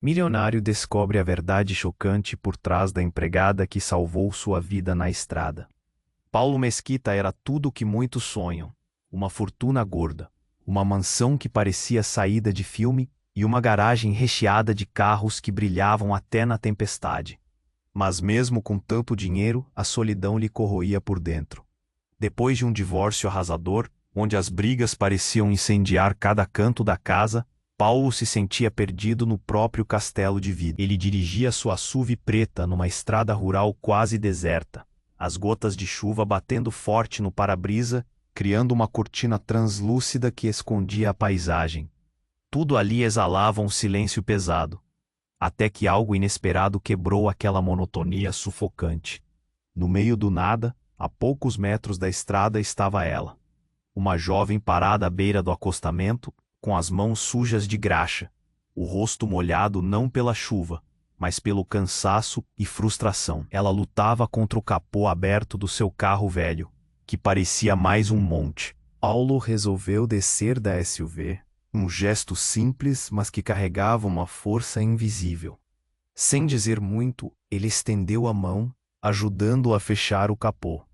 Milionário descobre a verdade chocante por trás da empregada que salvou sua vida na estrada. Paulo Mesquita era tudo o que muitos sonham: uma fortuna gorda, uma mansão que parecia saída de filme e uma garagem recheada de carros que brilhavam até na tempestade. Mas mesmo com tanto dinheiro, a solidão lhe corroía por dentro. Depois de um divórcio arrasador, onde as brigas pareciam incendiar cada canto da casa, Paulo se sentia perdido no próprio castelo de vida. Ele dirigia sua SUV preta numa estrada rural quase deserta, as gotas de chuva batendo forte no para-brisa, criando uma cortina translúcida que escondia a paisagem. Tudo ali exalava um silêncio pesado, até que algo inesperado quebrou aquela monotonia sufocante. No meio do nada, a poucos metros da estrada estava ela. Uma jovem parada à beira do acostamento, com as mãos sujas de graxa, o rosto molhado não pela chuva, mas pelo cansaço e frustração. Ela lutava contra o capô aberto do seu carro velho, que parecia mais um monte. Paulo resolveu descer da SUV, um gesto simples, mas que carregava uma força invisível. Sem dizer muito, ele estendeu a mão, ajudando-o a fechar o capô.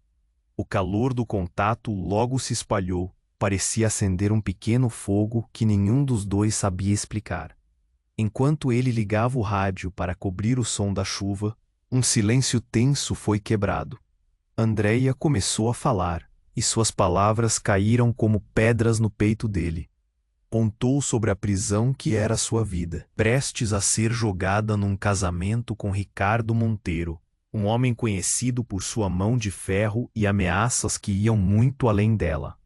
O calor do contato logo se espalhou, parecia acender um pequeno fogo que nenhum dos dois sabia explicar. Enquanto ele ligava o rádio para cobrir o som da chuva, um silêncio tenso foi quebrado. Andreia começou a falar, e suas palavras caíram como pedras no peito dele. Contou sobre a prisão que era sua vida, prestes a ser jogada num casamento com Ricardo Monteiro, um homem conhecido por sua mão de ferro e ameaças que iam muito além dela.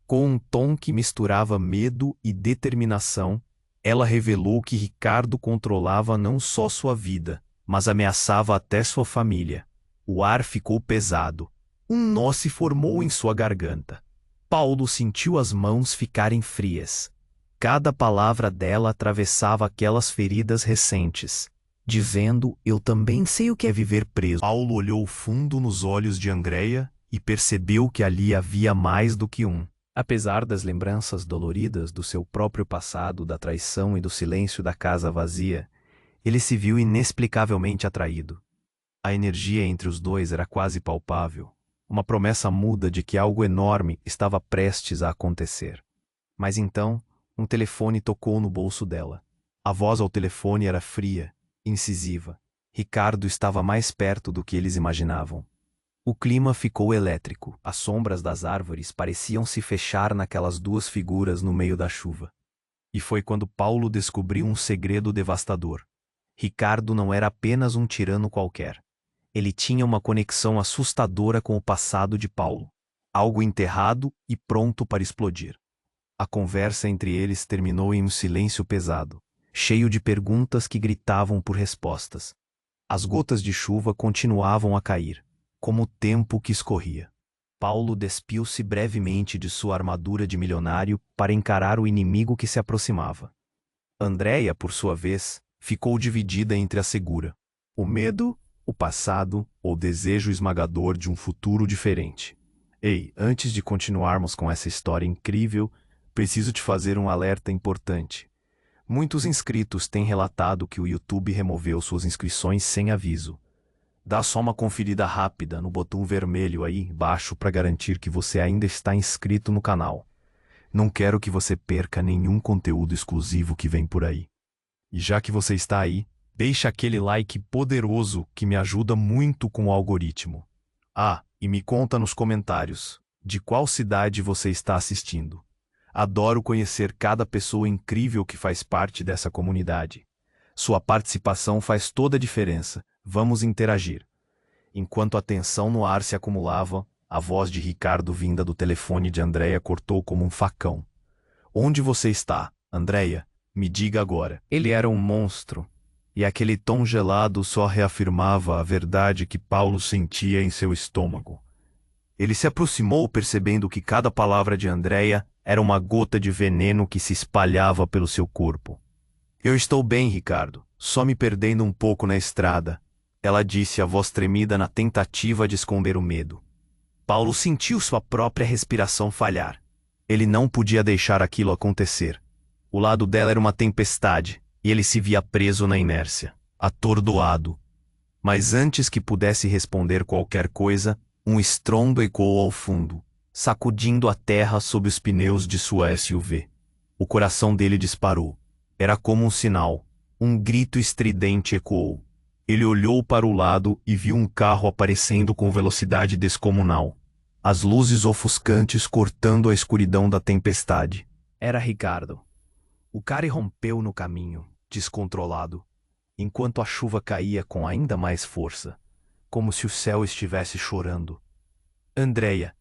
Com um tom que misturava medo e determinação, ela revelou que Ricardo controlava não só sua vida, mas ameaçava até sua família. O ar ficou pesado. Um nó se formou em sua garganta. Paulo sentiu as mãos ficarem frias. Cada palavra dela atravessava aquelas feridas recentes, dizendo: "Eu também sei o que é viver preso." Paulo olhou fundo nos olhos de Andreia e percebeu que ali havia mais do que um. Apesar das lembranças doloridas do seu próprio passado, da traição e do silêncio da casa vazia, ele se viu inexplicavelmente atraído. A energia entre os dois era quase palpável, uma promessa muda de que algo enorme estava prestes a acontecer. Mas então, um telefone tocou no bolso dela. A voz ao telefone era fria, incisiva. Ricardo estava mais perto do que eles imaginavam. O clima ficou elétrico. As sombras das árvores pareciam se fechar naquelas duas figuras no meio da chuva. E foi quando Paulo descobriu um segredo devastador. Ricardo não era apenas um tirano qualquer. Ele tinha uma conexão assustadora com o passado de Paulo. Algo enterrado e pronto para explodir. A conversa entre eles terminou em um silêncio pesado, cheio de perguntas que gritavam por respostas. As gotas de chuva continuavam a cair, como o tempo que escorria. Paulo despiu-se brevemente de sua armadura de milionário para encarar o inimigo que se aproximava. Andreia, por sua vez, ficou dividida entre a segura: o medo, o passado ou o desejo esmagador de um futuro diferente. Ei, antes de continuarmos com essa história incrível, preciso te fazer um alerta importante. Muitos inscritos têm relatado que o YouTube removeu suas inscrições sem aviso. Dá só uma conferida rápida no botão vermelho aí embaixo para garantir que você ainda está inscrito no canal. Não quero que você perca nenhum conteúdo exclusivo que vem por aí. E já que você está aí, deixa aquele like poderoso que me ajuda muito com o algoritmo. Ah, e me conta nos comentários de qual cidade você está assistindo. Adoro conhecer cada pessoa incrível que faz parte dessa comunidade. Sua participação faz toda a diferença. Vamos interagir. Enquanto a tensão no ar se acumulava, a voz de Ricardo vinda do telefone de Andreia cortou como um facão. Onde você está, Andreia? Me diga agora. Ele era um monstro, e aquele tom gelado só reafirmava a verdade que Paulo sentia em seu estômago. Ele se aproximou percebendo que cada palavra de Andreia era uma gota de veneno que se espalhava pelo seu corpo. Eu estou bem, Ricardo, só me perdendo um pouco na estrada, ela disse, a voz tremida na tentativa de esconder o medo. Paulo sentiu sua própria respiração falhar. Ele não podia deixar aquilo acontecer. O lado dela era uma tempestade, e ele se via preso na inércia, atordoado. Mas antes que pudesse responder qualquer coisa, um estrondo ecoou ao fundo, sacudindo a terra sob os pneus de sua SUV. O coração dele disparou. Era como um sinal. Um grito estridente ecoou. Ele olhou para o lado e viu um carro aparecendo com velocidade descomunal. As luzes ofuscantes cortando a escuridão da tempestade. Era Ricardo. O cara irrompeu no caminho, descontrolado, enquanto a chuva caía com ainda mais força, como se o céu estivesse chorando. Andreia!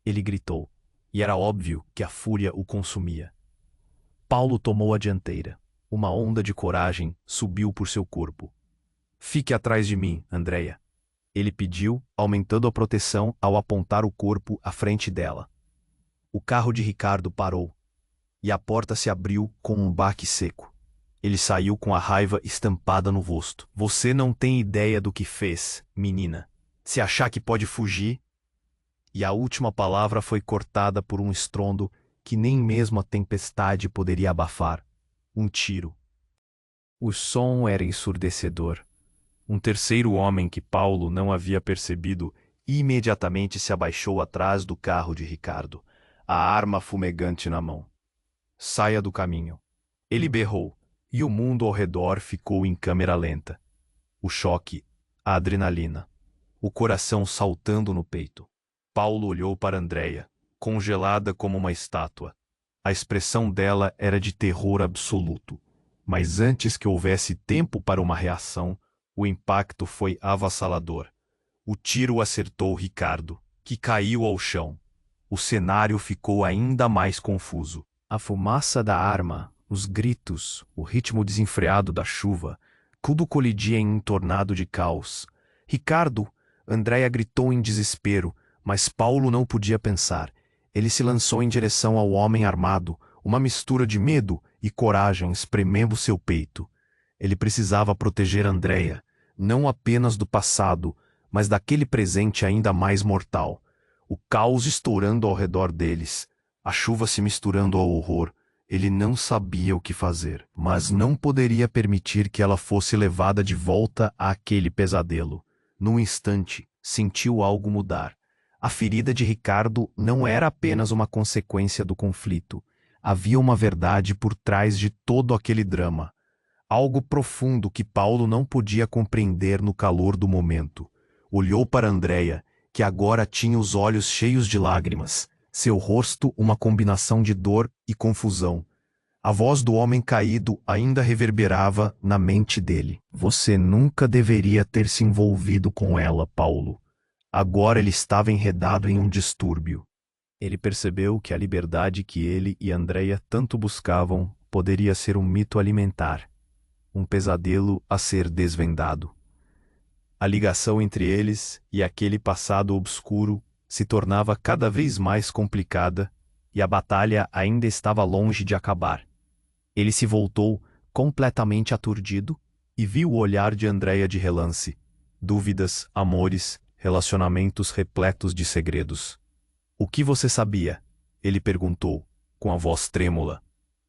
Ele gritou, e era óbvio que a fúria o consumia. Paulo tomou a dianteira. Uma onda de coragem subiu por seu corpo. Fique atrás de mim, Andreia. Ele pediu, aumentando a proteção ao apontar o corpo à frente dela. O carro de Ricardo parou, e a porta se abriu com um baque seco. Ele saiu com a raiva estampada no rosto. Você não tem ideia do que fez, menina. Se achar que pode fugir... E a última palavra foi cortada por um estrondo que nem mesmo a tempestade poderia abafar. Um tiro. O som era ensurdecedor. Um terceiro homem que Paulo não havia percebido imediatamente se abaixou atrás do carro de Ricardo, a arma fumegante na mão. Saia do caminho. Ele berrou, e o mundo ao redor ficou em câmera lenta. O choque, a adrenalina, o coração saltando no peito. Paulo olhou para Andreia, congelada como uma estátua. A expressão dela era de terror absoluto. Mas antes que houvesse tempo para uma reação, o impacto foi avassalador. O tiro acertou Ricardo, que caiu ao chão. O cenário ficou ainda mais confuso. A fumaça da arma, os gritos, o ritmo desenfreado da chuva, tudo colidia em um tornado de caos. Ricardo! Andreia gritou em desespero, mas Paulo não podia pensar. Ele se lançou em direção ao homem armado, uma mistura de medo e coragem espremendo seu peito. Ele precisava proteger Andreia, não apenas do passado, mas daquele presente ainda mais mortal. O caos estourando ao redor deles, a chuva se misturando ao horror. Ele não sabia o que fazer, mas não poderia permitir que ela fosse levada de volta àquele pesadelo. Num instante, sentiu algo mudar. A ferida de Ricardo não era apenas uma consequência do conflito. Havia uma verdade por trás de todo aquele drama. Algo profundo que Paulo não podia compreender no calor do momento. Olhou para Andreia, que agora tinha os olhos cheios de lágrimas, seu rosto uma combinação de dor e confusão. A voz do homem caído ainda reverberava na mente dele. Você nunca deveria ter se envolvido com ela, Paulo. Agora ele estava enredado em um distúrbio. Ele percebeu que a liberdade que ele e Andreia tanto buscavam poderia ser um mito alimentar, um pesadelo a ser desvendado. A ligação entre eles e aquele passado obscuro se tornava cada vez mais complicada e a batalha ainda estava longe de acabar. Ele se voltou, completamente aturdido, e viu o olhar de Andreia de relance. Dúvidas, amores, relacionamentos repletos de segredos. O que você sabia? Ele perguntou, com a voz trêmula.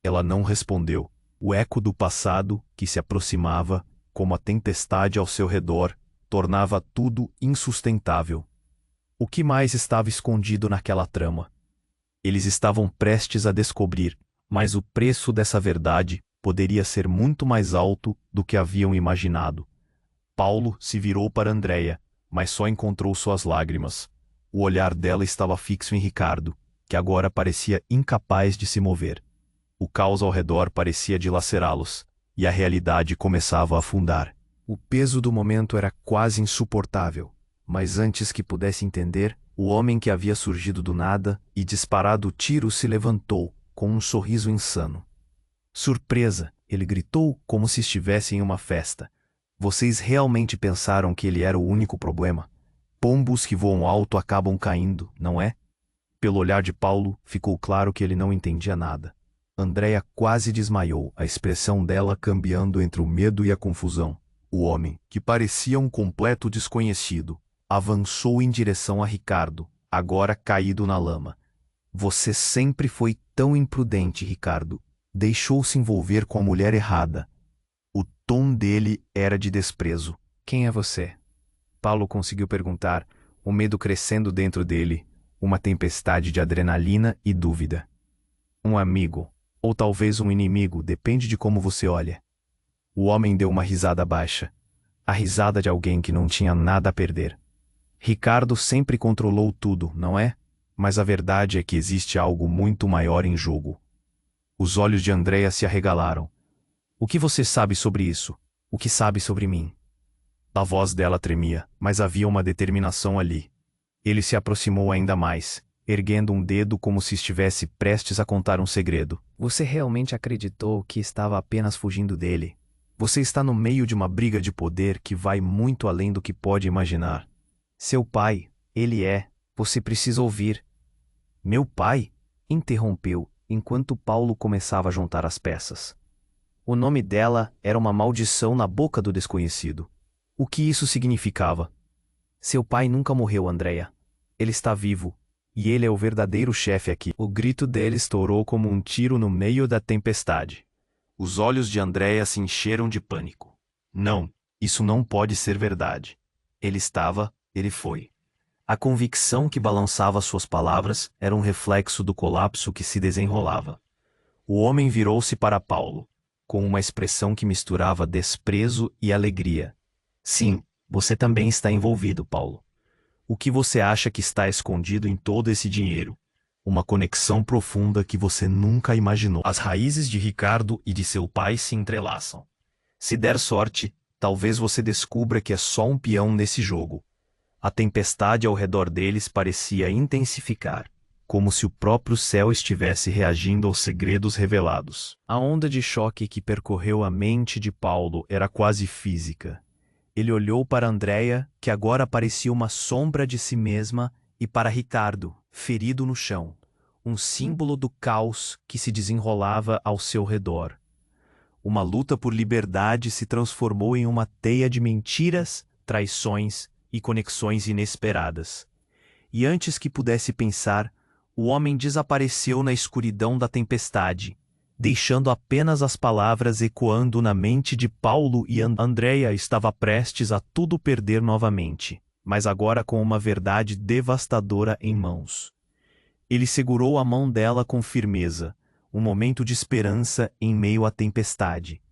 Ela não respondeu. O eco do passado, que se aproximava, como a tempestade ao seu redor, tornava tudo insustentável. O que mais estava escondido naquela trama? Eles estavam prestes a descobrir, mas o preço dessa verdade poderia ser muito mais alto do que haviam imaginado. Paulo se virou para Andreia, mas só encontrou suas lágrimas. O olhar dela estava fixo em Ricardo, que agora parecia incapaz de se mover. O caos ao redor parecia dilacerá-los, e a realidade começava a afundar. O peso do momento era quase insuportável, mas antes que pudesse entender, o homem que havia surgido do nada e disparado o tiro se levantou, com um sorriso insano. Surpresa! Ele gritou como se estivesse em uma festa. Vocês realmente pensaram que ele era o único problema? Pombos que voam alto acabam caindo, não é? Pelo olhar de Paulo, ficou claro que ele não entendia nada. Andreia quase desmaiou, a expressão dela cambiando entre o medo e a confusão. O homem, que parecia um completo desconhecido, avançou em direção a Ricardo, agora caído na lama. Você sempre foi tão imprudente, Ricardo. Deixou-se envolver com a mulher errada. tom dele era de desprezo. Quem é você? Paulo conseguiu perguntar, o medo crescendo dentro dele, uma tempestade de adrenalina e dúvida. Um amigo, ou talvez um inimigo, depende de como você olha. O homem deu uma risada baixa, a risada de alguém que não tinha nada a perder. Ricardo sempre controlou tudo, não é? Mas a verdade é que existe algo muito maior em jogo. Os olhos de Andréa se arregalaram. O que você sabe sobre isso? O que sabe sobre mim? A voz dela tremia, mas havia uma determinação ali. Ele se aproximou ainda mais, erguendo um dedo como se estivesse prestes a contar um segredo. Você realmente acreditou que estava apenas fugindo dele? Você está no meio de uma briga de poder que vai muito além do que pode imaginar. Seu pai, ele é. Você precisa ouvir. Meu pai? Interrompeu, enquanto Paulo começava a juntar as peças. O nome dela era uma maldição na boca do desconhecido. O que isso significava? Seu pai nunca morreu, Andréa. Ele está vivo. E ele é o verdadeiro chefe aqui. O grito dele estourou como um tiro no meio da tempestade. Os olhos de Andréa se encheram de pânico. Não, isso não pode ser verdade. Ele foi. A convicção que balançava suas palavras era um reflexo do colapso que se desenrolava. O homem virou-se para Paulo, com uma expressão que misturava desprezo e alegria. Sim, você também está envolvido, Paulo. O que você acha que está escondido em todo esse dinheiro? Uma conexão profunda que você nunca imaginou. As raízes de Ricardo e de seu pai se entrelaçam. Se der sorte, talvez você descubra que é só um peão nesse jogo. A tempestade ao redor deles parecia intensificar, como se o próprio céu estivesse reagindo aos segredos revelados. A onda de choque que percorreu a mente de Paulo era quase física. Ele olhou para Andréa, que agora parecia uma sombra de si mesma, e para Ricardo, ferido no chão, um símbolo do caos que se desenrolava ao seu redor. Uma luta por liberdade se transformou em uma teia de mentiras, traições e conexões inesperadas. E antes que pudesse pensar, o homem desapareceu na escuridão da tempestade, deixando apenas as palavras ecoando na mente de Paulo, e Andréa estava prestes a tudo perder novamente, mas agora com uma verdade devastadora em mãos. Ele segurou a mão dela com firmeza, um momento de esperança em meio à tempestade.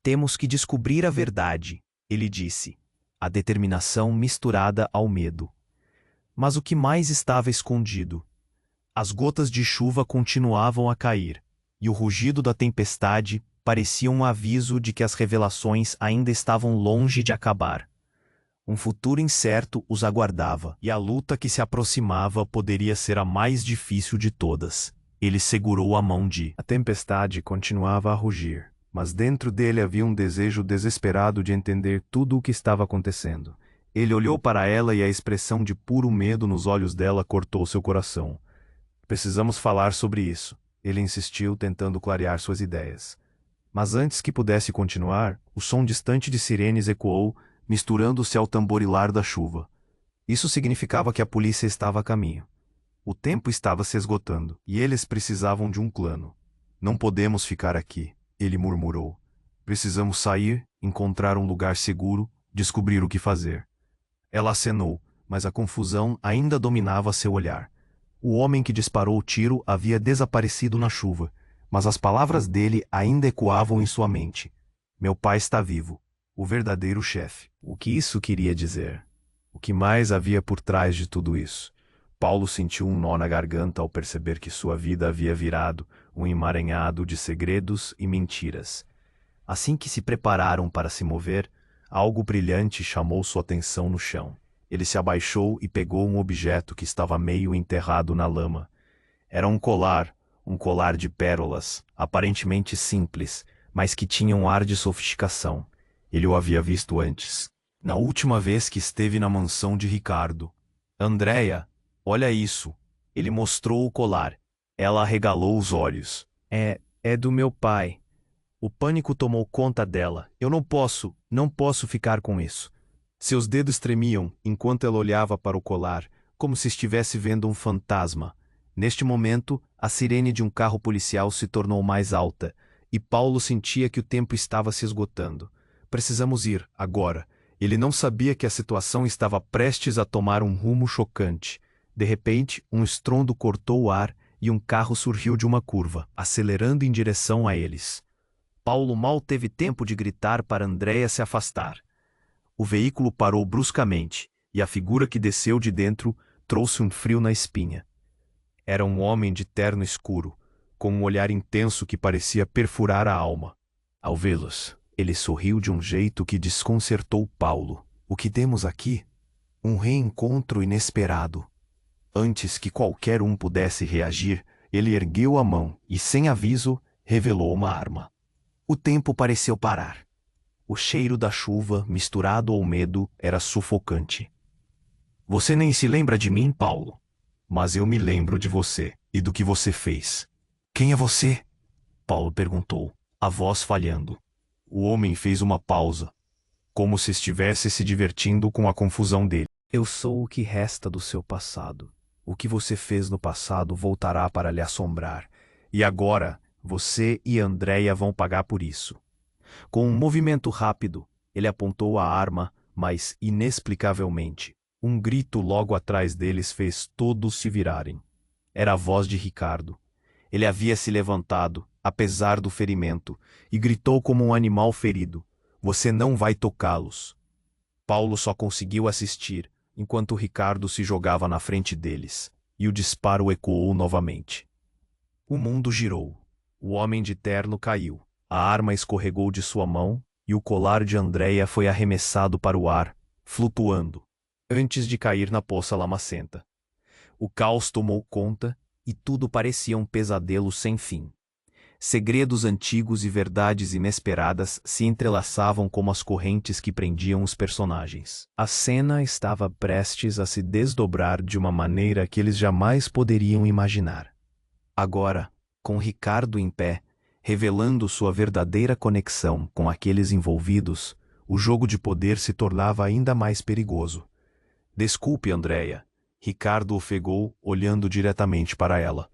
Temos que descobrir a verdade, ele disse, a determinação misturada ao medo. Mas o que mais estava escondido? As gotas de chuva continuavam a cair, e o rugido da tempestade parecia um aviso de que as revelações ainda estavam longe de acabar. Um futuro incerto os aguardava, e a luta que se aproximava poderia ser a mais difícil de todas. Ele segurou a mão de... A tempestade continuava a rugir, mas dentro dele havia um desejo desesperado de entender tudo o que estava acontecendo. Ele olhou para ela e a expressão de puro medo nos olhos dela cortou seu coração. Precisamos falar sobre isso, ele insistiu, tentando clarear suas ideias. Mas antes que pudesse continuar, o som distante de sirenes ecoou, misturando-se ao tamborilar da chuva. Isso significava que a polícia estava a caminho. O tempo estava se esgotando, e eles precisavam de um plano. Não podemos ficar aqui, ele murmurou. Precisamos sair, encontrar um lugar seguro, descobrir o que fazer. Ela acenou, mas a confusão ainda dominava seu olhar. O homem que disparou o tiro havia desaparecido na chuva, mas as palavras dele ainda ecoavam em sua mente. Meu pai está vivo, o verdadeiro chefe. O que isso queria dizer? O que mais havia por trás de tudo isso? Paulo sentiu um nó na garganta ao perceber que sua vida havia virado um emaranhado de segredos e mentiras. Assim que se prepararam para se mover, algo brilhante chamou sua atenção no chão. Ele se abaixou e pegou um objeto que estava meio enterrado na lama. Era um colar de pérolas, aparentemente simples, mas que tinha um ar de sofisticação. Ele o havia visto antes, na última vez que esteve na mansão de Ricardo. Andréa, olha isso. Ele mostrou o colar. Ela arregalou os olhos. É do meu pai. O pânico tomou conta dela. Eu não posso ficar com isso. Seus dedos tremiam enquanto ela olhava para o colar, como se estivesse vendo um fantasma. Neste momento, a sirene de um carro policial se tornou mais alta, E Paulo sentia que o tempo estava se esgotando. Precisamos ir, agora. Ele não sabia que a situação estava prestes a tomar um rumo chocante. De repente, um estrondo cortou o ar e um carro surgiu de uma curva, acelerando em direção a eles. Paulo mal teve tempo de gritar para Andréia se afastar. O veículo parou bruscamente, e a figura que desceu de dentro trouxe um frio na espinha. Era um homem de terno escuro, com um olhar intenso que parecia perfurar a alma. Ao vê-los, ele sorriu de um jeito que desconcertou Paulo. O que temos aqui? Um reencontro inesperado. Antes que qualquer um pudesse reagir, ele ergueu a mão e, sem aviso, revelou uma arma. O tempo pareceu parar. O cheiro da chuva, misturado ao medo, era sufocante. Você nem se lembra de mim, Paulo. Mas eu me lembro de você e do que você fez. Quem é você? Paulo perguntou, a voz falhando. O homem fez uma pausa, como se estivesse se divertindo com a confusão dele. Eu sou o que resta do seu passado. O que você fez no passado voltará para lhe assombrar. E agora, você e Andréia vão pagar por isso. Com um movimento rápido, ele apontou a arma, mas, inexplicavelmente, um grito logo atrás deles fez todos se virarem. Era a voz de Ricardo. Ele havia se levantado, apesar do ferimento, e gritou como um animal ferido. Você não vai tocá-los. Paulo só conseguiu assistir, enquanto Ricardo se jogava na frente deles, e o disparo ecoou novamente. O mundo girou. O homem de terno caiu. A arma escorregou de sua mão, e o colar de Andréia foi arremessado para o ar, flutuando, antes de cair na poça lamacenta. O caos tomou conta, e tudo parecia um pesadelo sem fim. Segredos antigos e verdades inesperadas se entrelaçavam como as correntes que prendiam os personagens. A cena estava prestes a se desdobrar de uma maneira que eles jamais poderiam imaginar. Agora, com Ricardo em pé, revelando sua verdadeira conexão com aqueles envolvidos, o jogo de poder se tornava ainda mais perigoso. Desculpe, Andréia. Ricardo ofegou, olhando diretamente para ela.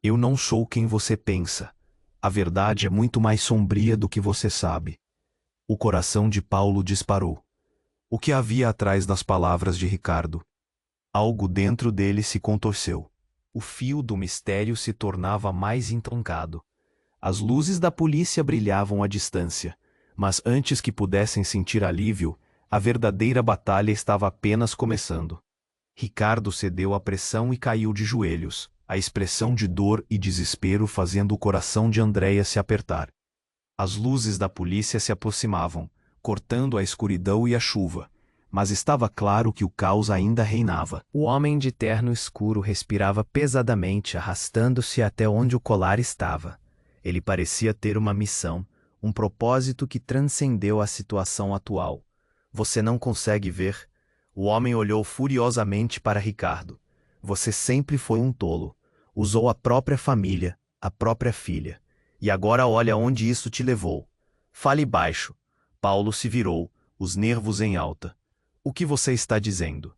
Eu não sou quem você pensa. A verdade é muito mais sombria do que você sabe. O coração de Paulo disparou. O que havia atrás das palavras de Ricardo? Algo dentro dele se contorceu. O fio do mistério se tornava mais entroncado. As luzes da polícia brilhavam à distância, mas antes que pudessem sentir alívio, a verdadeira batalha estava apenas começando. Ricardo cedeu à pressão e caiu de joelhos, a expressão de dor e desespero fazendo o coração de Andréia se apertar. As luzes da polícia se aproximavam, cortando a escuridão e a chuva, mas estava claro que o caos ainda reinava. O homem de terno escuro respirava pesadamente, arrastando-se até onde o colar estava. Ele parecia ter uma missão, um propósito que transcendeu a situação atual. Você não consegue ver? O homem olhou furiosamente para Ricardo. Você sempre foi um tolo. Usou a própria família, a própria filha. E agora olha onde isso te levou. Fale baixo. Paulo se virou, os nervos em alta. O que você está dizendo?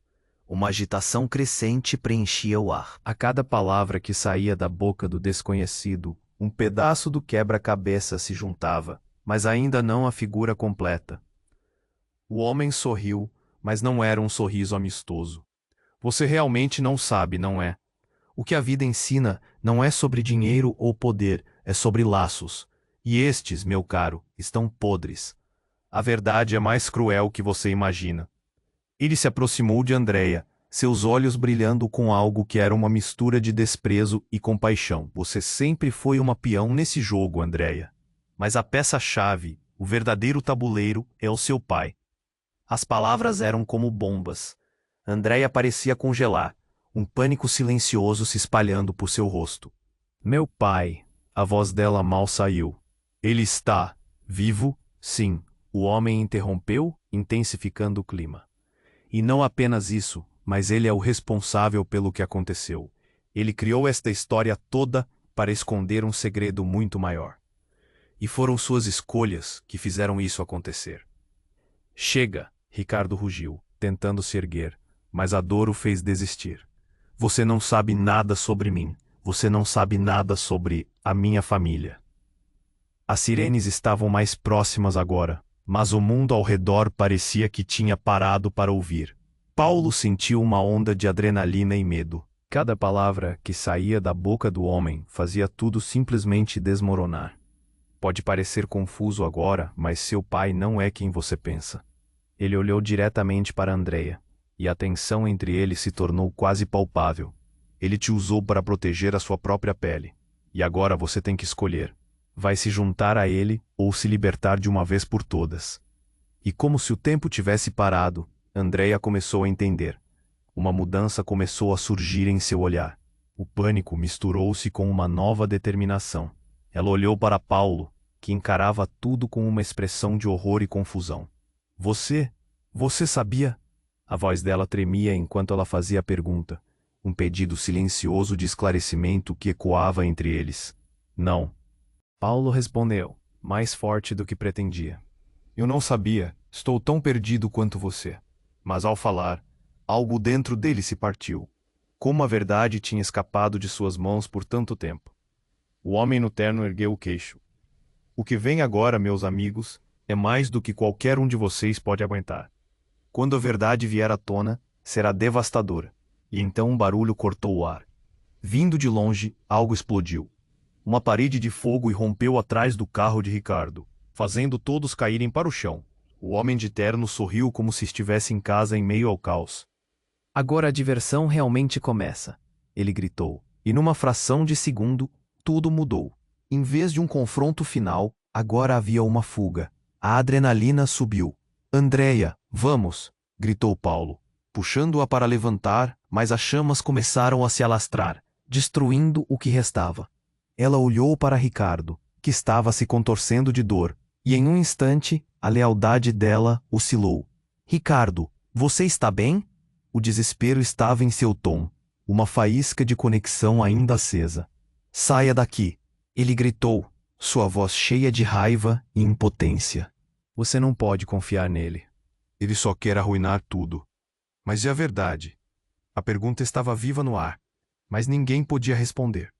Uma agitação crescente preenchia o ar. A cada palavra que saía da boca do desconhecido, um pedaço do quebra-cabeça se juntava, mas ainda não a figura completa. O homem sorriu, mas não era um sorriso amistoso. Você realmente não sabe, não é? O que a vida ensina não é sobre dinheiro ou poder, é sobre laços. E estes, meu caro, estão podres. A verdade é mais cruel que você imagina. Ele se aproximou de Andréia, seus olhos brilhando com algo que era uma mistura de desprezo e compaixão. Você sempre foi uma peão nesse jogo, Andréia. Mas a peça-chave, o verdadeiro tabuleiro, é o seu pai. As palavras eram como bombas. Andréia parecia congelar, um pânico silencioso se espalhando por seu rosto. Meu pai, a voz dela mal saiu. Ele está vivo? Sim, o homem interrompeu, intensificando o clima. E não apenas isso, mas ele é o responsável pelo que aconteceu. Ele criou esta história toda para esconder um segredo muito maior. E foram suas escolhas que fizeram isso acontecer. Chega, Ricardo rugiu, tentando se erguer, mas a dor o fez desistir. Você não sabe nada sobre mim. Você não sabe nada sobre a minha família. As sirenes estavam mais próximas agora, mas o mundo ao redor parecia que tinha parado para ouvir. Paulo sentiu uma onda de adrenalina e medo. Cada palavra que saía da boca do homem fazia tudo simplesmente desmoronar. Pode parecer confuso agora, mas seu pai não é quem você pensa. Ele olhou diretamente para Andreia, e a tensão entre eles se tornou quase palpável. Ele te usou para proteger a sua própria pele, e agora você tem que escolher. Vai se juntar a ele ou se libertar de uma vez por todas. E como se o tempo tivesse parado, Andreia começou a entender. Uma mudança começou a surgir em seu olhar. O pânico misturou-se com uma nova determinação. Ela olhou para Paulo, que encarava tudo com uma expressão de horror e confusão. Você sabia? A voz dela tremia enquanto ela fazia a pergunta, um pedido silencioso de esclarecimento que ecoava entre eles. Não. Paulo respondeu, mais forte do que pretendia. Eu não sabia, estou tão perdido quanto você. Mas ao falar, algo dentro dele se partiu. Como a verdade tinha escapado de suas mãos por tanto tempo. O homem no terno ergueu o queixo. O que vem agora, meus amigos, é mais do que qualquer um de vocês pode aguentar. Quando a verdade vier à tona, será devastadora. E então um barulho cortou o ar. Vindo de longe, algo explodiu. Uma parede de fogo irrompeu atrás do carro de Ricardo, fazendo todos caírem para o chão. O homem de terno sorriu como se estivesse em casa em meio ao caos. Agora a diversão realmente começa, ele gritou. E numa fração de segundo, tudo mudou. Em vez de um confronto final, agora havia uma fuga. A adrenalina subiu. Andreia, vamos! Gritou Paulo, puxando-a para levantar, mas as chamas começaram a se alastrar, destruindo o que restava. Ela olhou para Ricardo, que estava se contorcendo de dor, e em um instante, a lealdade dela oscilou. Ricardo, você está bem? O desespero estava em seu tom, uma faísca de conexão ainda acesa. Saia daqui! Ele gritou, sua voz cheia de raiva e impotência. Você não pode confiar nele. Ele só quer arruinar tudo. Mas é a verdade. A pergunta estava viva no ar, mas ninguém podia responder.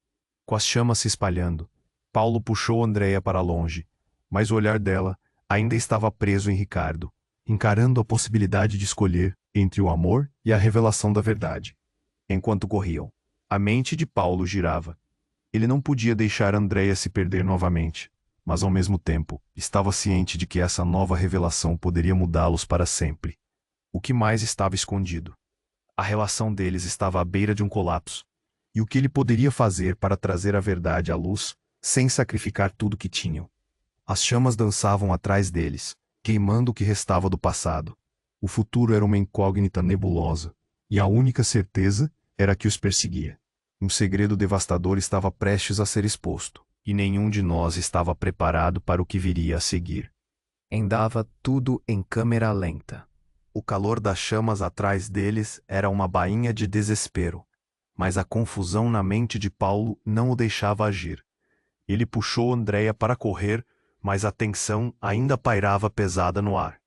Com as chamas se espalhando, Paulo puxou Andreia para longe, mas o olhar dela ainda estava preso em Ricardo, encarando a possibilidade de escolher entre o amor e a revelação da verdade. Enquanto corriam, a mente de Paulo girava. Ele não podia deixar Andreia se perder novamente, mas ao mesmo tempo, estava ciente de que essa nova revelação poderia mudá-los para sempre. O que mais estava escondido? A relação deles estava à beira de um colapso. E o que ele poderia fazer para trazer a verdade à luz, sem sacrificar tudo que tinham? As chamas dançavam atrás deles, queimando o que restava do passado. O futuro era uma incógnita nebulosa, e a única certeza era que os perseguia. Um segredo devastador estava prestes a ser exposto, e nenhum de nós estava preparado para o que viria a seguir. Andava tudo em câmera lenta. O calor das chamas atrás deles era uma bainha de desespero, mas a confusão na mente de Paulo não o deixava agir. Ele puxou Andreia para correr, mas a tensão ainda pairava pesada no ar.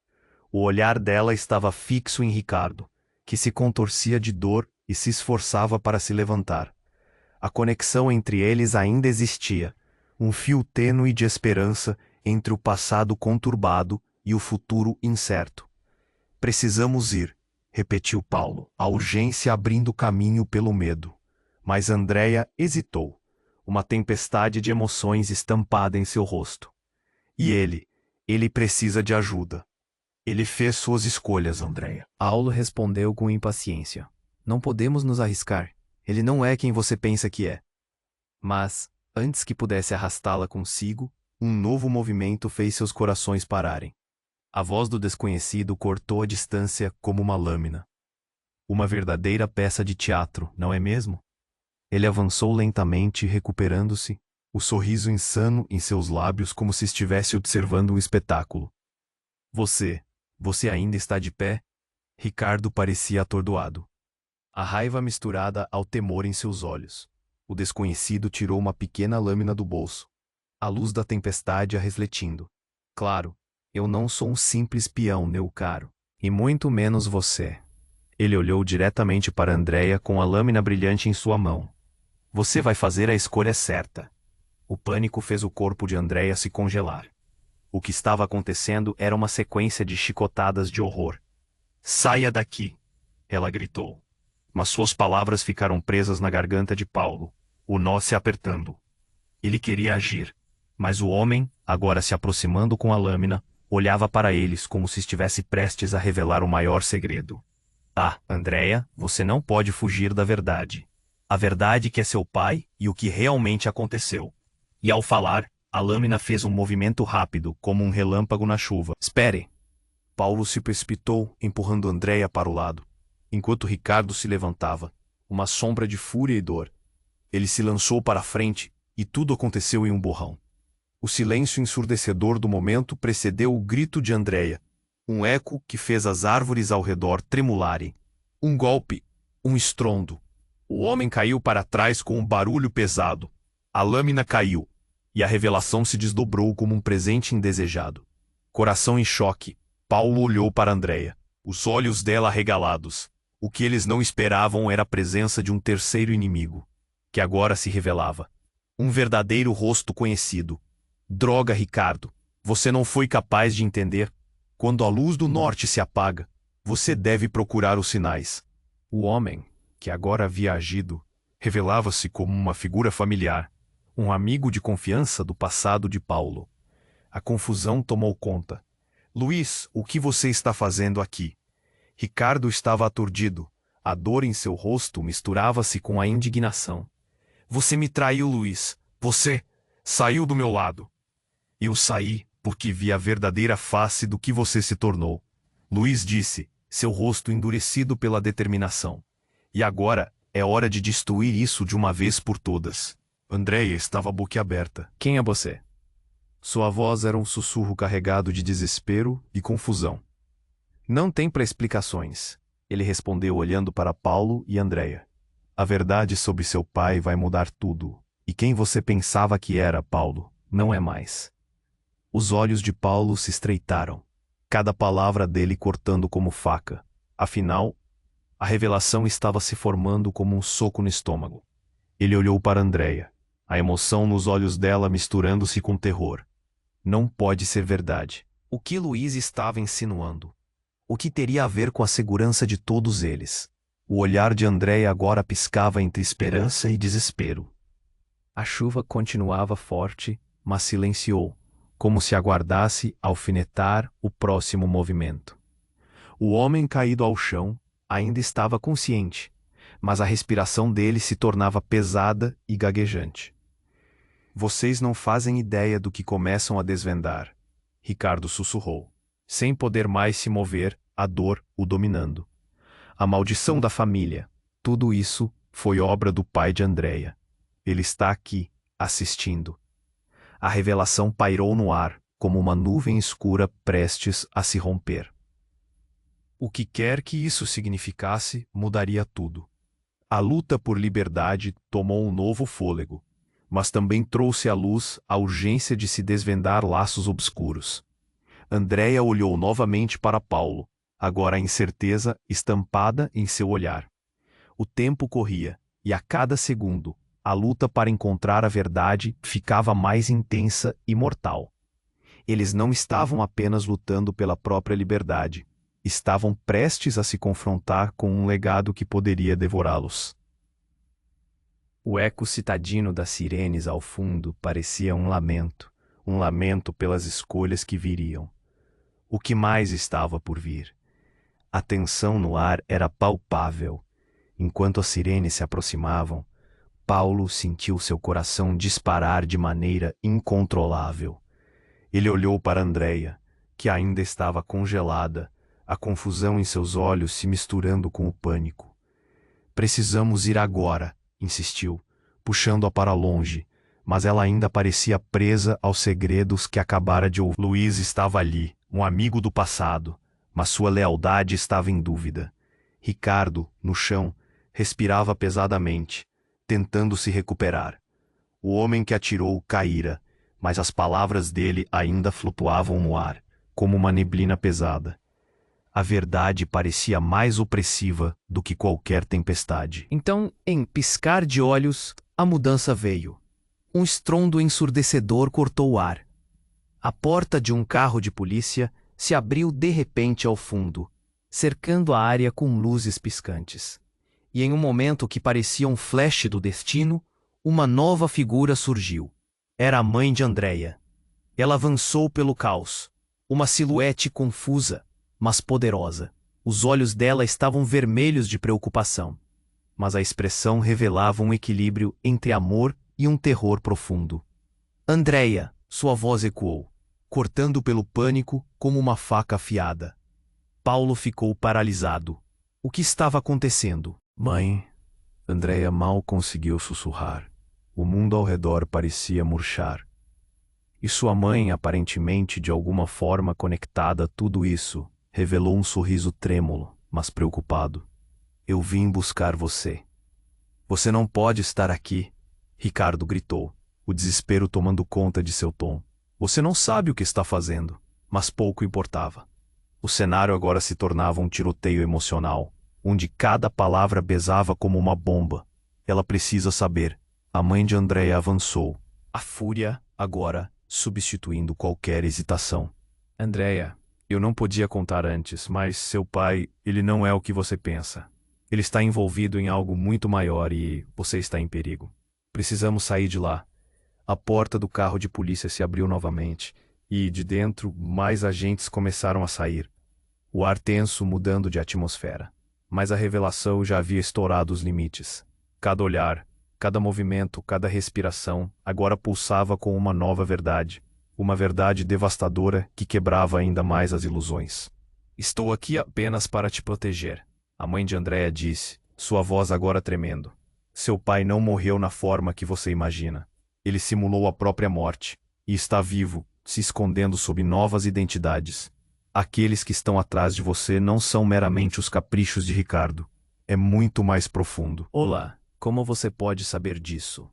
O olhar dela estava fixo em Ricardo, que se contorcia de dor e se esforçava para se levantar. A conexão entre eles ainda existia, um fio tênue de esperança entre o passado conturbado e o futuro incerto. Precisamos ir, repetiu Paulo, a urgência abrindo caminho pelo medo. Mas Andreia hesitou, uma tempestade de emoções estampada em seu rosto. E ele precisa de ajuda. Ele fez suas escolhas, Andreia. Paulo respondeu com impaciência. Não podemos nos arriscar. Ele não é quem você pensa que é. Mas, antes que pudesse arrastá-la consigo, um novo movimento fez seus corações pararem. A voz do desconhecido cortou a distância como uma lâmina. Uma verdadeira peça de teatro, não é mesmo? Ele avançou lentamente, recuperando-se, o sorriso insano em seus lábios como se estivesse observando um espetáculo. Você ainda está de pé? Ricardo parecia atordoado. A raiva misturada ao temor em seus olhos. O desconhecido tirou uma pequena lâmina do bolso. A luz da tempestade a refletindo. Claro, eu não sou um simples peão, meu caro. E muito menos você. Ele olhou diretamente para Andreia com a lâmina brilhante em sua mão. Você vai fazer a escolha certa. O pânico fez o corpo de Andréia se congelar. O que estava acontecendo era uma sequência de chicotadas de horror. "Saia daqui!" ela gritou. Mas suas palavras ficaram presas na garganta de Paulo, o nó se apertando. Ele queria agir, mas o homem, agora se aproximando com a lâmina, olhava para eles como se estivesse prestes a revelar o maior segredo. "Ah, Andréia, você não pode fugir da verdade. A verdade que é seu pai e o que realmente aconteceu." E ao falar, a lâmina fez um movimento rápido, como um relâmpago na chuva. "Espere!" Paulo se precipitou, empurrando Andréia para o lado, enquanto Ricardo se levantava, uma sombra de fúria e dor. Ele se lançou para a frente, e tudo aconteceu em um borrão. O silêncio ensurdecedor do momento precedeu o grito de Andréia, um eco que fez as árvores ao redor tremularem. Um golpe, um estrondo. O homem caiu para trás com um barulho pesado. A lâmina caiu, e a revelação se desdobrou como um presente indesejado. Coração em choque, Paulo olhou para Andréia, os olhos dela arregalados. O que eles não esperavam era a presença de um terceiro inimigo, que agora se revelava. Um verdadeiro rosto conhecido. "Droga, Ricardo, você não foi capaz de entender? Quando a luz do norte se apaga, você deve procurar os sinais." O homem, que agora havia agido, revelava-se como uma figura familiar, um amigo de confiança do passado de Paulo. A confusão tomou conta. "Luiz, o que você está fazendo aqui?" Ricardo estava aturdido. A dor em seu rosto misturava-se com a indignação. "Você me traiu, Luiz. Você saiu do meu lado." "Eu saí porque vi a verdadeira face do que você se tornou," Luiz disse, seu rosto endurecido pela determinação. "E agora é hora de destruir isso de uma vez por todas." Andréia estava boquiaberta. "Quem é você?" Sua voz era um sussurro carregado de desespero e confusão. "Não tem para explicações," ele respondeu olhando para Paulo e Andréia. "A verdade sobre seu pai vai mudar tudo, e quem você pensava que era, Paulo, não é mais." Os olhos de Paulo se estreitaram, cada palavra dele cortando como faca. Afinal, a revelação estava se formando como um soco no estômago. Ele olhou para Andréia, a emoção nos olhos dela misturando-se com terror. Não pode ser verdade. O que Luiz estava insinuando? O que teria a ver com a segurança de todos eles? O olhar de Andréia agora piscava entre esperança e desespero. A chuva continuava forte, mas silenciou, como se aguardasse alfinetar o próximo movimento. O homem caído ao chão ainda estava consciente, mas a respiração dele se tornava pesada e gaguejante. "Vocês não fazem ideia do que começam a desvendar," Ricardo sussurrou, sem poder mais se mover, a dor o dominando. "A maldição da família, tudo isso foi obra do pai de Andréia. Ele está aqui, assistindo." A revelação pairou no ar, como uma nuvem escura prestes a se romper. O que quer que isso significasse, mudaria tudo. A luta por liberdade tomou um novo fôlego, mas também trouxe à luz a urgência de se desvendar laços obscuros. Andréia olhou novamente para Paulo, agora a incerteza estampada em seu olhar. O tempo corria, e a cada segundo, a luta para encontrar a verdade ficava mais intensa e mortal. Eles não estavam apenas lutando pela própria liberdade, estavam prestes a se confrontar com um legado que poderia devorá-los. O eco citadino das sirenes ao fundo parecia um lamento pelas escolhas que viriam. O que mais estava por vir? A tensão no ar era palpável. Enquanto as sirenes se aproximavam, Paulo sentiu seu coração disparar de maneira incontrolável. Ele olhou para Andréia, que ainda estava congelada, a confusão em seus olhos se misturando com o pânico. "Precisamos ir agora", insistiu, puxando-a para longe, mas ela ainda parecia presa aos segredos que acabara de ouvir. Luiz estava ali, um amigo do passado, mas sua lealdade estava em dúvida. Ricardo, no chão, respirava pesadamente, tentando se recuperar. O homem que atirou caíra, mas as palavras dele ainda flutuavam no ar, como uma neblina pesada. A verdade parecia mais opressiva do que qualquer tempestade. Então, em piscar de olhos, a mudança veio. Um estrondo ensurdecedor cortou o ar. A porta de um carro de polícia se abriu de repente ao fundo, cercando a área com luzes piscantes. E em um momento que parecia um flash do destino, uma nova figura surgiu. Era a mãe de Andreia. Ela avançou pelo caos, uma silhuete confusa, mas poderosa. Os olhos dela estavam vermelhos de preocupação, mas a expressão revelava um equilíbrio entre amor e um terror profundo. Andreia, sua voz ecoou, cortando pelo pânico como uma faca afiada. Paulo ficou paralisado. O que estava acontecendo? Mãe, Andreia mal conseguiu sussurrar. O mundo ao redor parecia murchar. E sua mãe, aparentemente de alguma forma conectada a tudo isso, revelou um sorriso trêmulo, mas preocupado. Eu vim buscar você. Você não pode estar aqui, Ricardo gritou, o desespero tomando conta de seu tom. Você não sabe o que está fazendo, mas pouco importava. O cenário agora se tornava um tiroteio emocional, onde cada palavra pesava como uma bomba. Ela precisa saber. A mãe de Andreia avançou, a fúria, agora, substituindo qualquer hesitação. Andreia, eu não podia contar antes, mas seu pai, ele não é o que você pensa. Ele está envolvido em algo muito maior e você está em perigo. Precisamos sair de lá. A porta do carro de polícia se abriu novamente, e, de dentro, mais agentes começaram a sair. O ar tenso mudando de atmosfera. Mas a revelação já havia estourado os limites. Cada olhar, cada movimento, cada respiração, agora pulsava com uma nova verdade. Uma verdade devastadora que quebrava ainda mais as ilusões. Estou aqui apenas para te proteger, a mãe de Andreia disse, sua voz agora tremendo. Seu pai não morreu na forma que você imagina. Ele simulou a própria morte, e está vivo, se escondendo sob novas identidades. Aqueles que estão atrás de você não são meramente os caprichos de Ricardo. É muito mais profundo. Olá, como você pode saber disso?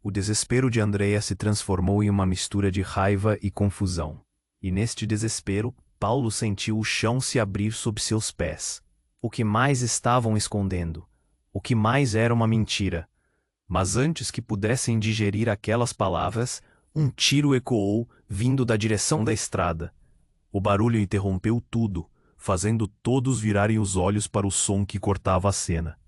O desespero de Andreia se transformou em uma mistura de raiva e confusão. E neste desespero, Paulo sentiu o chão se abrir sob seus pés. O que mais estavam escondendo? O que mais era uma mentira? Mas antes que pudessem digerir aquelas palavras, um tiro ecoou, vindo da direção da estrada. O barulho interrompeu tudo, fazendo todos virarem os olhos para o som que cortava a cena.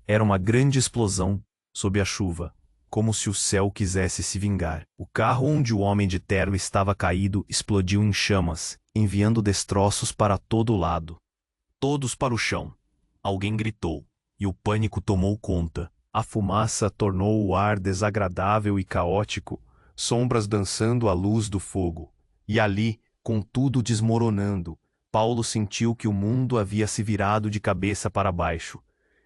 Era uma grande explosão, sob a chuva, como se o céu quisesse se vingar. O carro onde o homem de terno estava caído explodiu em chamas, enviando destroços para todo lado. Todos para o chão. Alguém gritou, e o pânico tomou conta. A fumaça tornou o ar desagradável e caótico, sombras dançando à luz do fogo. E ali, com tudo desmoronando, Paulo sentiu que o mundo havia se virado de cabeça para baixo.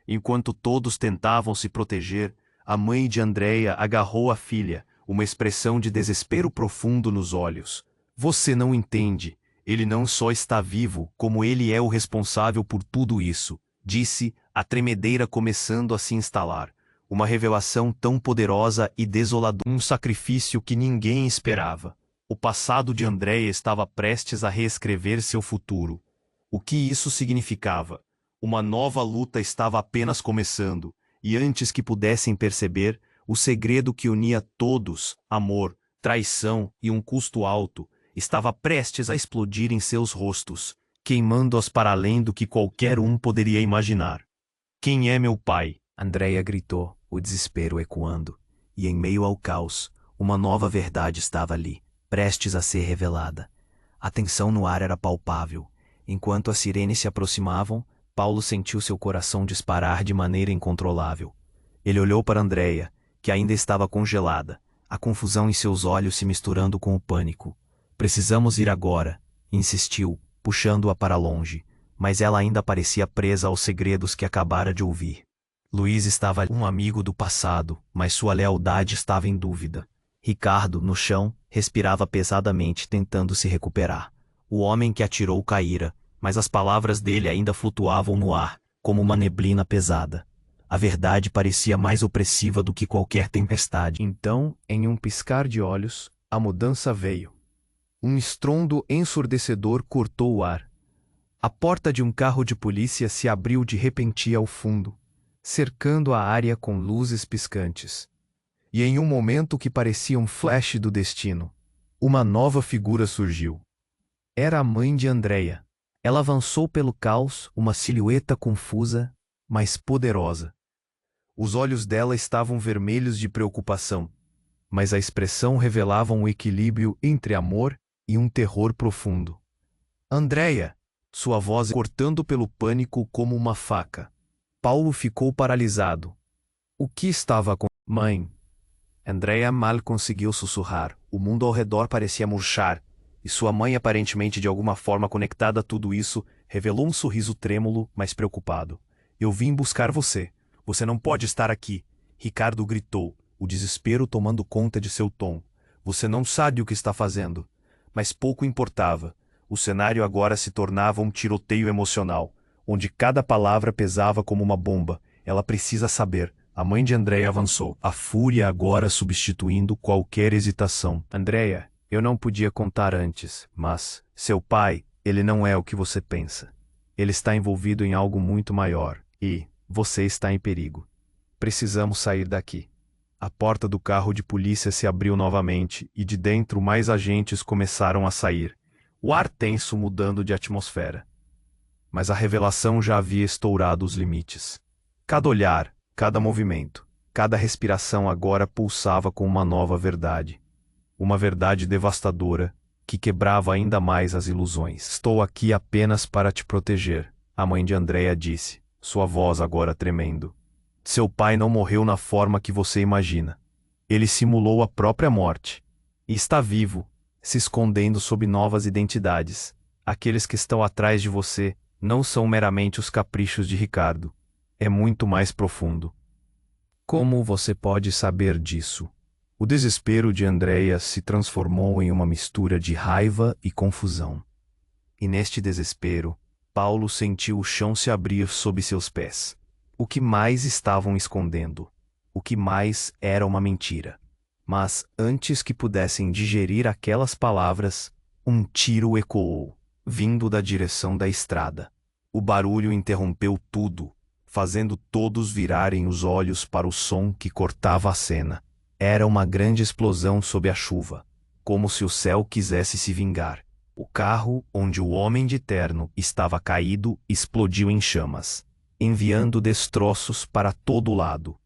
Enquanto todos tentavam se proteger, a mãe de Andreia agarrou a filha, uma expressão de desespero profundo nos olhos. Você não entende. Ele não só está vivo, como ele é o responsável por tudo isso, disse, a tremedeira começando a se instalar. Uma revelação tão poderosa e desoladora. Um sacrifício que ninguém esperava. O passado de Andreia estava prestes a reescrever seu futuro. O que isso significava? Uma nova luta estava apenas começando, e antes que pudessem perceber, o segredo que unia todos, amor, traição e um custo alto, estava prestes a explodir em seus rostos, queimando-os para além do que qualquer um poderia imaginar. Quem é meu pai? Andreia gritou, o desespero ecoando, e em meio ao caos, uma nova verdade estava ali, prestes a ser revelada. A tensão no ar era palpável. Enquanto as sirenes se aproximavam, Paulo sentiu seu coração disparar de maneira incontrolável. Ele olhou para Andreia, que ainda estava congelada, a confusão em seus olhos se misturando com o pânico. Precisamos ir agora, insistiu, puxando-a para longe, mas ela ainda parecia presa aos segredos que acabara de ouvir. Luiz estava um amigo do passado, mas sua lealdade estava em dúvida. Ricardo, no chão, respirava pesadamente tentando se recuperar. O homem que atirou caíra, mas as palavras dele ainda flutuavam no ar, como uma neblina pesada. A verdade parecia mais opressiva do que qualquer tempestade. Então, em um piscar de olhos, a mudança veio. Um estrondo ensurdecedor cortou o ar. A porta de um carro de polícia se abriu de repente ao fundo, cercando a área com luzes piscantes. E em um momento que parecia um flash do destino, uma nova figura surgiu. Era a mãe de Andreia. Ela avançou pelo caos, uma silhueta confusa, mas poderosa. Os olhos dela estavam vermelhos de preocupação, mas a expressão revelava um equilíbrio entre amor e um terror profundo. Andreia! Sua voz cortando pelo pânico como uma faca. Paulo ficou paralisado. O que estava acontecendo? Mãe! Andreia mal conseguiu sussurrar. O mundo ao redor parecia murchar, e sua mãe, aparentemente de alguma forma conectada a tudo isso, revelou um sorriso trêmulo, mas preocupado. Eu vim buscar você. Você não pode estar aqui. Ricardo gritou, o desespero tomando conta de seu tom. Você não sabe o que está fazendo. Mas pouco importava. O cenário agora se tornava um tiroteio emocional, onde cada palavra pesava como uma bomba. Ela precisa saber. A mãe de Andreia avançou, a fúria agora substituindo qualquer hesitação. Andreia, eu não podia contar antes, mas seu pai, ele não é o que você pensa. Ele está envolvido em algo muito maior, e você está em perigo. Precisamos sair daqui. A porta do carro de polícia se abriu novamente e de dentro mais agentes começaram a sair. O ar tenso mudando de atmosfera. Mas a revelação já havia estourado os limites. Cada olhar, cada movimento, cada respiração agora pulsava com uma nova verdade. Uma verdade devastadora, que quebrava ainda mais as ilusões. Estou aqui apenas para te proteger, a mãe de Andreia disse, sua voz agora tremendo. Seu pai não morreu na forma que você imagina. Ele simulou a própria morte. E está vivo, se escondendo sob novas identidades. Aqueles que estão atrás de você não são meramente os caprichos de Ricardo. É muito mais profundo. Como você pode saber disso? O desespero de Andreia se transformou em uma mistura de raiva e confusão. E neste desespero, Paulo sentiu o chão se abrir sob seus pés. O que mais estavam escondendo? O que mais era uma mentira? Mas, antes que pudessem digerir aquelas palavras, um tiro ecoou, vindo da direção da estrada. O barulho interrompeu tudo, fazendo todos virarem os olhos para o som que cortava a cena. Era uma grande explosão sob a chuva, como se o céu quisesse se vingar. O carro, onde o homem de terno estava caído, explodiu em chamas, enviando destroços para todo lado.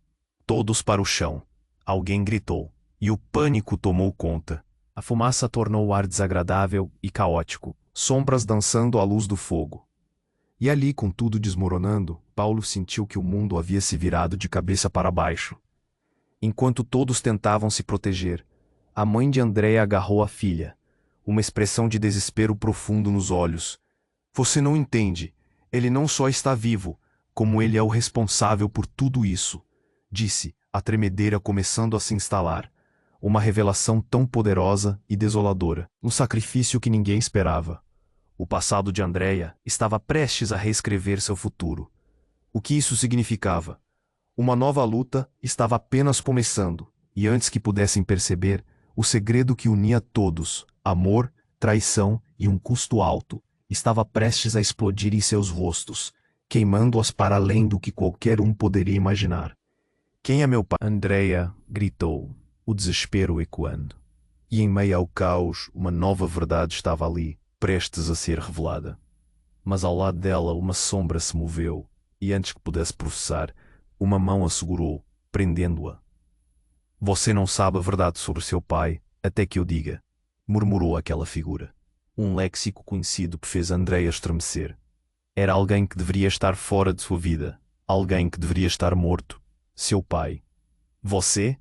Todos para o chão. Alguém gritou, e o pânico tomou conta. A fumaça tornou o ar desagradável e caótico, sombras dançando à luz do fogo. E ali, com tudo desmoronando, Paulo sentiu que o mundo havia se virado de cabeça para baixo. Enquanto todos tentavam se proteger, a mãe de Andreia agarrou a filha, uma expressão de desespero profundo nos olhos. Você não entende. Ele não só está vivo, como ele é o responsável por tudo isso, disse, a tremedeira começando a se instalar. Uma revelação tão poderosa e desoladora, um sacrifício que ninguém esperava. O passado de Andreia estava prestes a reescrever seu futuro. O que isso significava? Uma nova luta estava apenas começando, e antes que pudessem perceber, o segredo que unia todos, amor, traição e um custo alto, estava prestes a explodir em seus rostos, queimando-os para além do que qualquer um poderia imaginar. Quem é meu pai? Andreia gritou, o desespero ecoando. E em meio ao caos, uma nova verdade estava ali, prestes a ser revelada. Mas ao lado dela uma sombra se moveu, e antes que pudesse processar, uma mão a segurou, prendendo-a. Você não sabe a verdade sobre seu pai, até que eu diga, murmurou aquela figura. Um léxico conhecido que fez Andreia estremecer. Era alguém que deveria estar fora de sua vida, alguém que deveria estar morto. Seu pai. Você?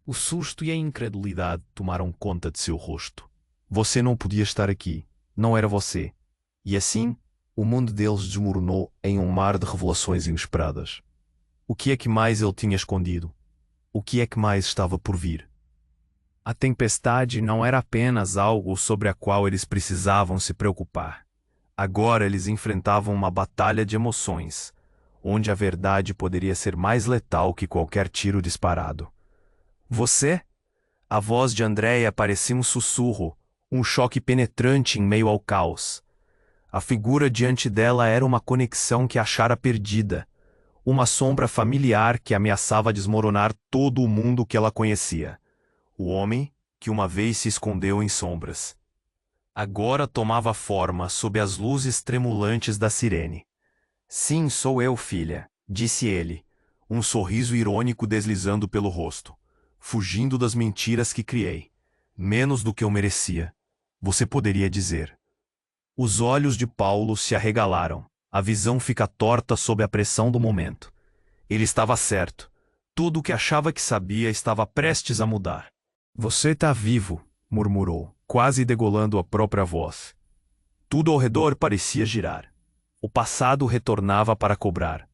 O susto e a incredulidade tomaram conta de seu rosto. Você não podia estar aqui, não era você. E assim, o mundo deles desmoronou em um mar de revelações inesperadas. O que é que mais ele tinha escondido? O que é que mais estava por vir? A tempestade não era apenas algo sobre a qual eles precisavam se preocupar. Agora eles enfrentavam uma batalha de emoções, onde a verdade poderia ser mais letal que qualquer tiro disparado. Você? A voz de Andreia parecia um sussurro, um choque penetrante em meio ao caos. A figura diante dela era uma conexão que achara perdida, Uma sombra familiar que ameaçava desmoronar todo o mundo que ela conhecia. O homem que uma vez se escondeu em sombras. Agora tomava forma sob as luzes tremulantes da sirene. Sim, sou eu, filha, disse ele, um sorriso irônico deslizando pelo rosto, fugindo das mentiras que criei. Menos do que eu merecia, você poderia dizer. Os olhos de Paulo se arregalaram. A visão fica torta sob a pressão do momento. Ele estava certo. Tudo o que achava que sabia estava prestes a mudar. Você está vivo, murmurou, quase degolando a própria voz. Tudo ao redor parecia girar. O passado retornava para cobrar.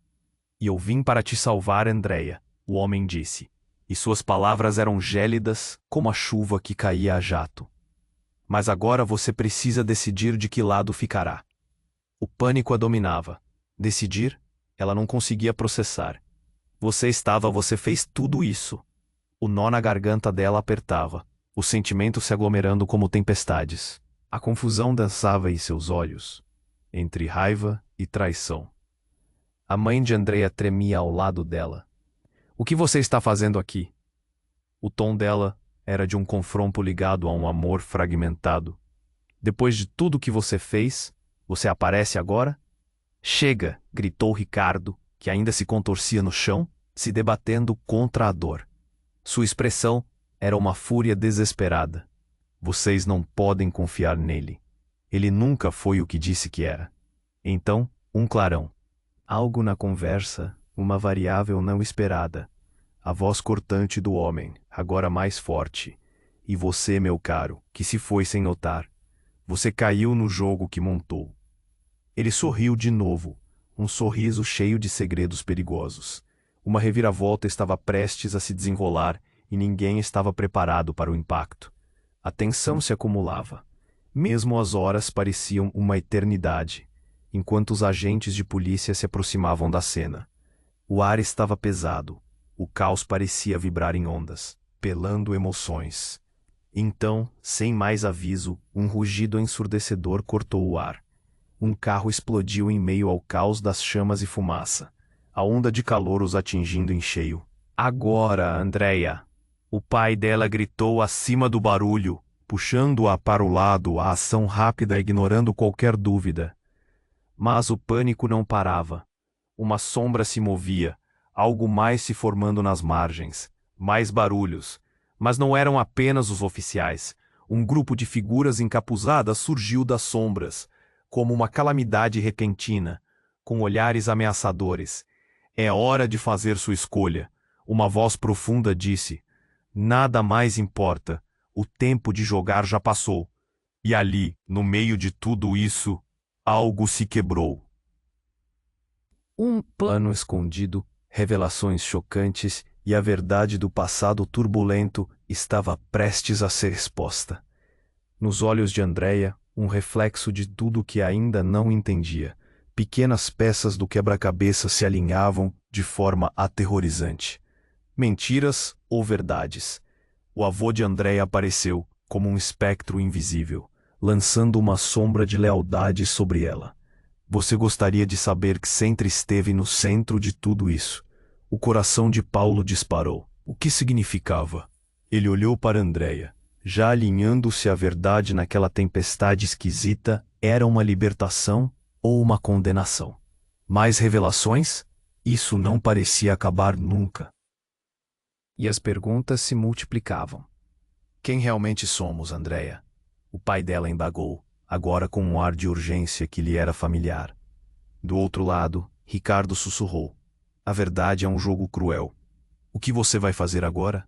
E eu vim para te salvar, Andréia, o homem disse. E suas palavras eram gélidas como a chuva que caía a jato. Mas agora você precisa decidir de que lado ficará. O pânico a dominava. Decidir? Ela não conseguia processar. Você fez tudo isso. O nó na garganta dela apertava, os sentimentos se aglomerando como tempestades. A confusão dançava em seus olhos, entre raiva e traição. A mãe de Andréia tremia ao lado dela. O que você está fazendo aqui? O tom dela era de um confronto ligado a um amor fragmentado. Depois de tudo que você fez, você aparece agora? Chega! Gritou Ricardo, que ainda se contorcia no chão, se debatendo contra a dor. Sua expressão era uma fúria desesperada. Vocês não podem confiar nele. Ele nunca foi o que disse que era. Então, um clarão. Algo na conversa, uma variável não esperada. A voz cortante do homem, agora mais forte. E você, meu caro, que se foi sem notar. Você caiu no jogo que montou. Ele sorriu de novo, um sorriso cheio de segredos perigosos. Uma reviravolta estava prestes a se desenrolar e ninguém estava preparado para o impacto. A tensão se acumulava. Mesmo as horas pareciam uma eternidade, enquanto os agentes de polícia se aproximavam da cena. O ar estava pesado. O caos parecia vibrar em ondas, pelando emoções. Então, sem mais aviso, um rugido ensurdecedor cortou o ar. Um carro explodiu em meio ao caos das chamas e fumaça, a onda de calor os atingindo em cheio. Agora, Andréia! O pai dela gritou acima do barulho, puxando-a para o lado, a ação rápida ignorando qualquer dúvida. Mas o pânico não parava. Uma sombra se movia, algo mais se formando nas margens, mais barulhos. Mas não eram apenas os oficiais. Um grupo de figuras encapuzadas surgiu das sombras, como uma calamidade repentina, com olhares ameaçadores. É hora de fazer sua escolha. Uma voz profunda disse. Nada mais importa. O tempo de jogar já passou. E ali, no meio de tudo isso, algo se quebrou. Um plano escondido, revelações chocantes e a verdade do passado turbulento estava prestes a ser exposta. Nos olhos de Andréia, um reflexo de tudo que ainda não entendia. Pequenas peças do quebra-cabeça se alinhavam de forma aterrorizante. Mentiras ou verdades? O avô de Andréia apareceu, como um espectro invisível, lançando uma sombra de lealdade sobre ela. Você gostaria de saber que sempre esteve no centro de tudo isso. O coração de Paulo disparou. O que significava? Ele olhou para Andréia. Já alinhando-se à verdade naquela tempestade esquisita, era uma libertação ou uma condenação? Mais revelações? Isso não parecia acabar nunca. E as perguntas se multiplicavam. Quem realmente somos, Andréia? O pai dela indagou, agora com um ar de urgência que lhe era familiar. Do outro lado, Ricardo sussurrou. A verdade é um jogo cruel. O que você vai fazer agora?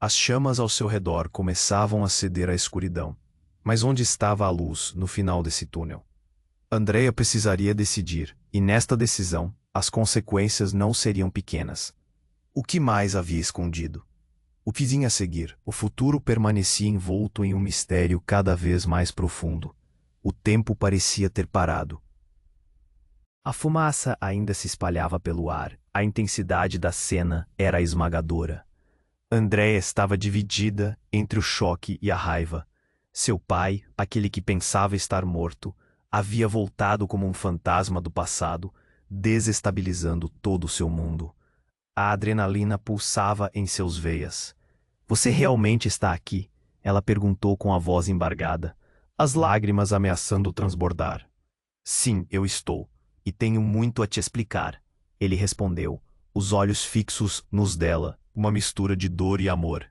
As chamas ao seu redor começavam a ceder à escuridão. Mas onde estava a luz no final desse túnel? Andréia precisaria decidir, e nesta decisão, as consequências não seriam pequenas. O que mais havia escondido? O que vinha a seguir? O futuro permanecia envolto em um mistério cada vez mais profundo. O tempo parecia ter parado. A fumaça ainda se espalhava pelo ar. A intensidade da cena era esmagadora. Andréia estava dividida entre o choque e a raiva. Seu pai, aquele que pensava estar morto, havia voltado como um fantasma do passado, desestabilizando todo o seu mundo. A adrenalina pulsava em seus veias. Você realmente está aqui? Ela perguntou com a voz embargada, as lágrimas ameaçando transbordar. Sim, eu estou, e tenho muito a te explicar, ele respondeu, os olhos fixos nos dela, uma mistura de dor e amor.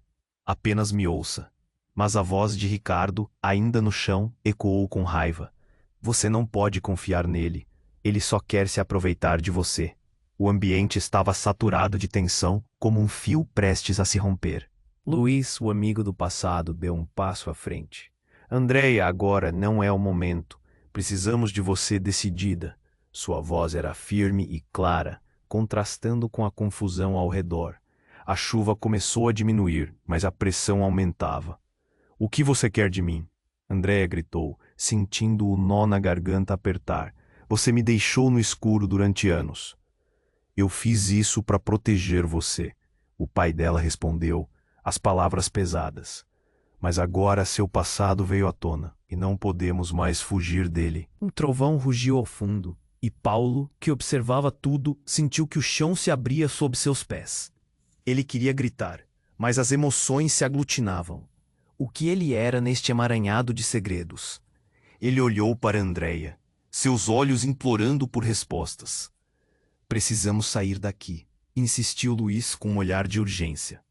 Apenas me ouça. Mas a voz de Ricardo, ainda no chão, ecoou com raiva. Você não pode confiar nele. Ele só quer se aproveitar de você. O ambiente estava saturado de tensão, como um fio prestes a se romper. Luiz, o amigo do passado, deu um passo à frente. Andréia, agora não é o momento. Precisamos de você decidida. Sua voz era firme e clara, contrastando com a confusão ao redor. A chuva começou a diminuir, mas a pressão aumentava. O que você quer de mim? Andréia gritou, sentindo o nó na garganta apertar. Você me deixou no escuro durante anos. Eu fiz isso para proteger você. O pai dela respondeu, as palavras pesadas. Mas agora seu passado veio à tona, e não podemos mais fugir dele. Um trovão rugiu ao fundo, e Paulo, que observava tudo, sentiu que o chão se abria sob seus pés. Ele queria gritar, mas as emoções se aglutinavam. O que ele era neste emaranhado de segredos? Ele olhou para Andréia, seus olhos implorando por respostas. Precisamos sair daqui, insistiu Luiz com um olhar de urgência.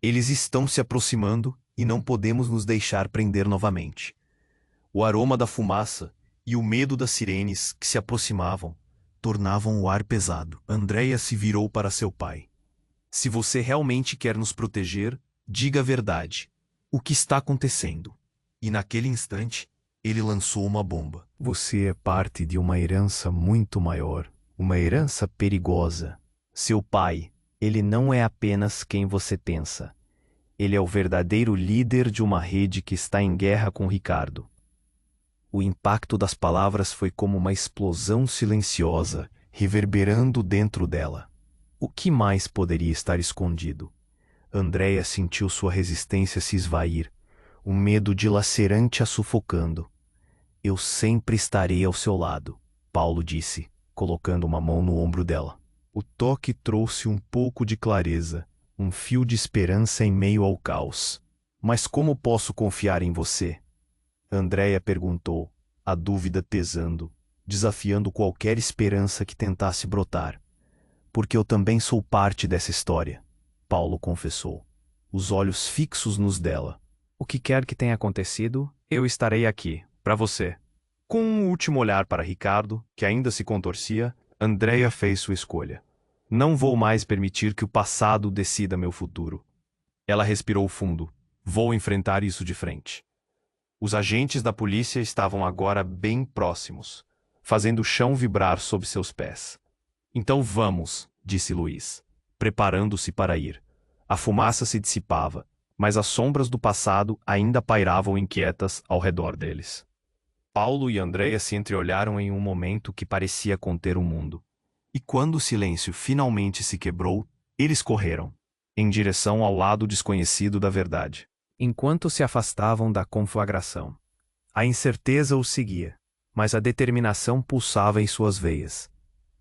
Eles estão se aproximando e não podemos nos deixar prender novamente. O aroma da fumaça e o medo das sirenes que se aproximavam tornavam o ar pesado. Andréia se virou para seu pai. Se você realmente quer nos proteger, diga a verdade. O que está acontecendo? E naquele instante, ele lançou uma bomba. Você é parte de uma herança muito maior, uma herança perigosa. Seu pai, ele não é apenas quem você pensa. Ele é o verdadeiro líder de uma rede que está em guerra com Ricardo. O impacto das palavras foi como uma explosão silenciosa, reverberando dentro dela. O que mais poderia estar escondido? Andréia sentiu sua resistência se esvair, um medo dilacerante a sufocando. Eu sempre estarei ao seu lado, Paulo disse, colocando uma mão no ombro dela. O toque trouxe um pouco de clareza, um fio de esperança em meio ao caos. Mas como posso confiar em você? Andréia perguntou, a dúvida pesando, desafiando qualquer esperança que tentasse brotar. Porque eu também sou parte dessa história, Paulo confessou, os olhos fixos nos dela. O que quer que tenha acontecido, eu estarei aqui, para você. Com um último olhar para Ricardo, que ainda se contorcia, Andréia fez sua escolha. Não vou mais permitir que o passado decida meu futuro. Ela respirou fundo. Vou enfrentar isso de frente. Os agentes da polícia estavam agora bem próximos, fazendo o chão vibrar sob seus pés. Então vamos, disse Luiz, preparando-se para ir. A fumaça se dissipava, mas as sombras do passado ainda pairavam inquietas ao redor deles. Paulo e Andréia se entreolharam em um momento que parecia conter o mundo. E quando o silêncio finalmente se quebrou, eles correram, em direção ao lado desconhecido da verdade. Enquanto se afastavam da conflagração, a incerteza os seguia, mas a determinação pulsava em suas veias.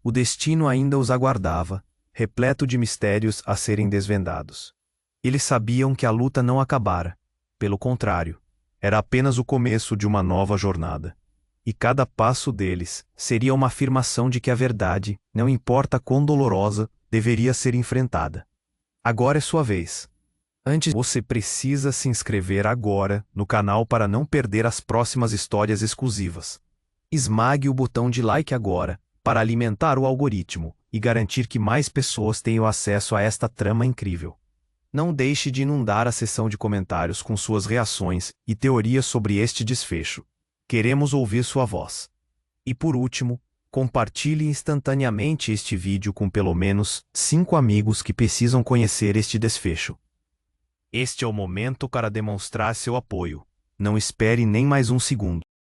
O destino ainda os aguardava, repleto de mistérios a serem desvendados. Eles sabiam que a luta não acabara. Pelo contrário, era apenas o começo de uma nova jornada. E cada passo deles seria uma afirmação de que a verdade, não importa quão dolorosa, deveria ser enfrentada. Agora é sua vez. Antes, você precisa se inscrever agora no canal para não perder as próximas histórias exclusivas. Esmague o botão de like agora, para alimentar o algoritmo e garantir que mais pessoas tenham acesso a esta trama incrível. Não deixe de inundar a seção de comentários com suas reações e teorias sobre este desfecho. Queremos ouvir sua voz. E por último, compartilhe instantaneamente este vídeo com pelo menos 5 amigos que precisam conhecer este desfecho. Este é o momento para demonstrar seu apoio. Não espere nem mais um segundo.